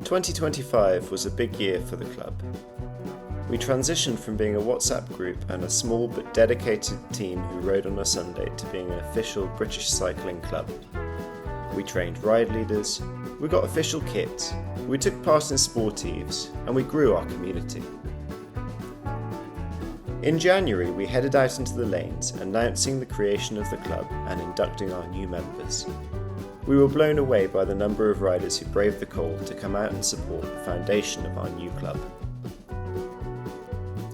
2025 was a big year for the club. We transitioned from being a WhatsApp group and a small but dedicated team who rode on a Sunday to being an official British cycling club. We trained ride leaders, we got official kit, we took part in sportives, and we grew our community. In January, we headed out into the lanes, announcing the creation of the club and inducting our new members. We were blown away by the number of riders who braved the cold to come out and support the foundation of our new club.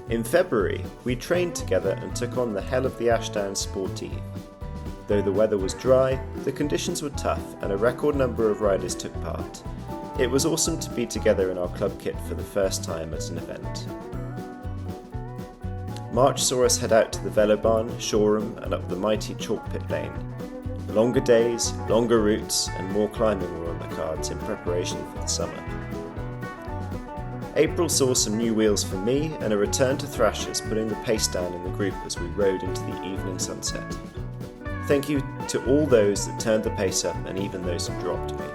In February, we trained together and took on the Hell of the Ashdown Sportive. Though the weather was dry, the conditions were tough and a record number of riders took part. It was awesome to be together in our club kit for the first time at an event. March saw us head out to the Velo barn, Shoreham and up the mighty chalk pit lane. Longer days, longer routes and more climbing were on the cards in preparation for the summer. April saw some new wheels for me and a return to thrashers, putting the pace down in the group as we rode into the evening sunset. Thank you to all those that turned the pace up and even those who dropped me.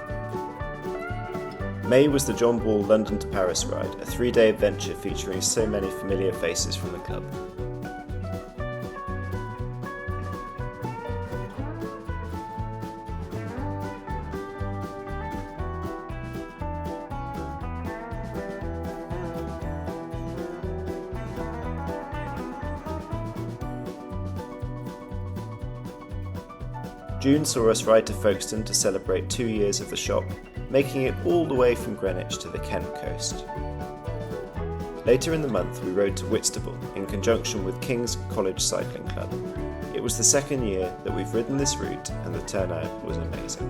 May was the John Ball London to Paris ride, a 3-day adventure featuring so many familiar faces from the club. June saw us ride to Folkestone to celebrate 2 years of the shop, making it all the way from Greenwich to the Kent coast. Later in the month we rode to Whitstable in conjunction with King's College Cycling Club. It was the second year that we've ridden this route and the turnout was amazing.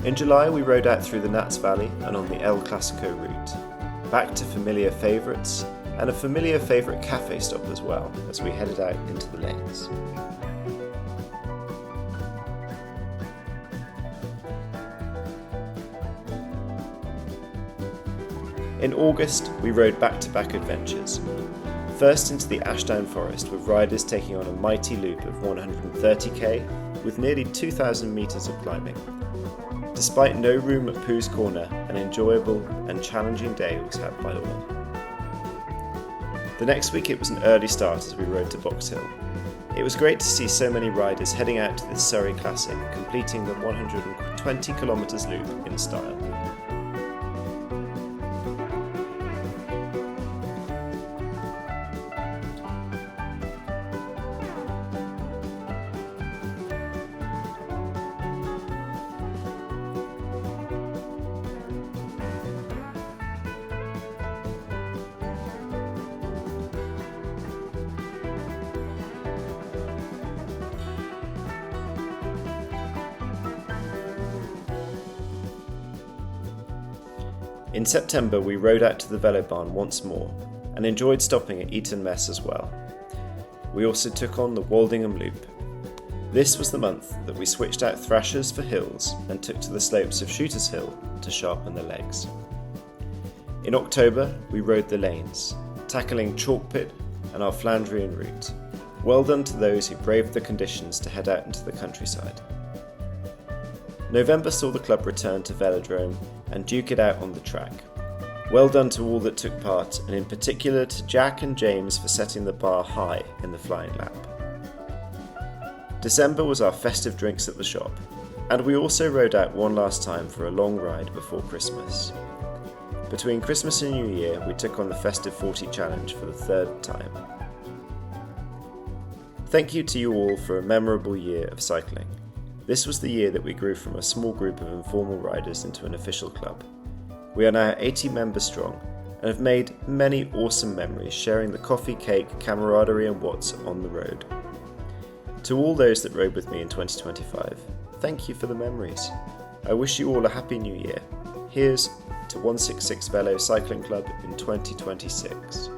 In July we rode out through the Nats Valley and on the El Clasico route, back to familiar favourites and a familiar favourite cafe stop as well as we headed out into the lanes. In August, we rode back-to-back adventures. First into the Ashdown Forest with riders taking on a mighty loop of 130k with nearly 2,000 metres of climbing. Despite no room at Pooh's Corner, an enjoyable and challenging day was had by all. The next week it was an early start as we rode to Box Hill. It was great to see so many riders heading out to this Surrey Classic, completing the 120 km loop in style. In September we rode out to the Velo barn once more and enjoyed stopping at Eton Mess as well. We also took on the Waldingham Loop. This was the month that we switched out thrashers for hills and took to the slopes of Shooters Hill to sharpen the legs. In October we rode the lanes, tackling Chalk Pit and our Flandrian route. Well done to those who braved the conditions to head out into the countryside. November saw the club return to Velodrome and duke it out on the track. Well done to all that took part, and in particular to Jack and James for setting the bar high in the flying lap. December was our festive drinks at the shop, and we also rode out one last time for a long ride before Christmas. Between Christmas and New Year, we took on the Festive 40 Challenge for the third time. Thank you to you all for a memorable year of cycling. This was the year that we grew from a small group of informal riders into an official club. We are now 80 members strong and have made many awesome memories sharing the coffee, cake, camaraderie and watts on the road. To all those that rode with me in 2025, thank you for the memories. I wish you all a happy new year. Here's to OneSixSix Velo Cycling Club in 2026.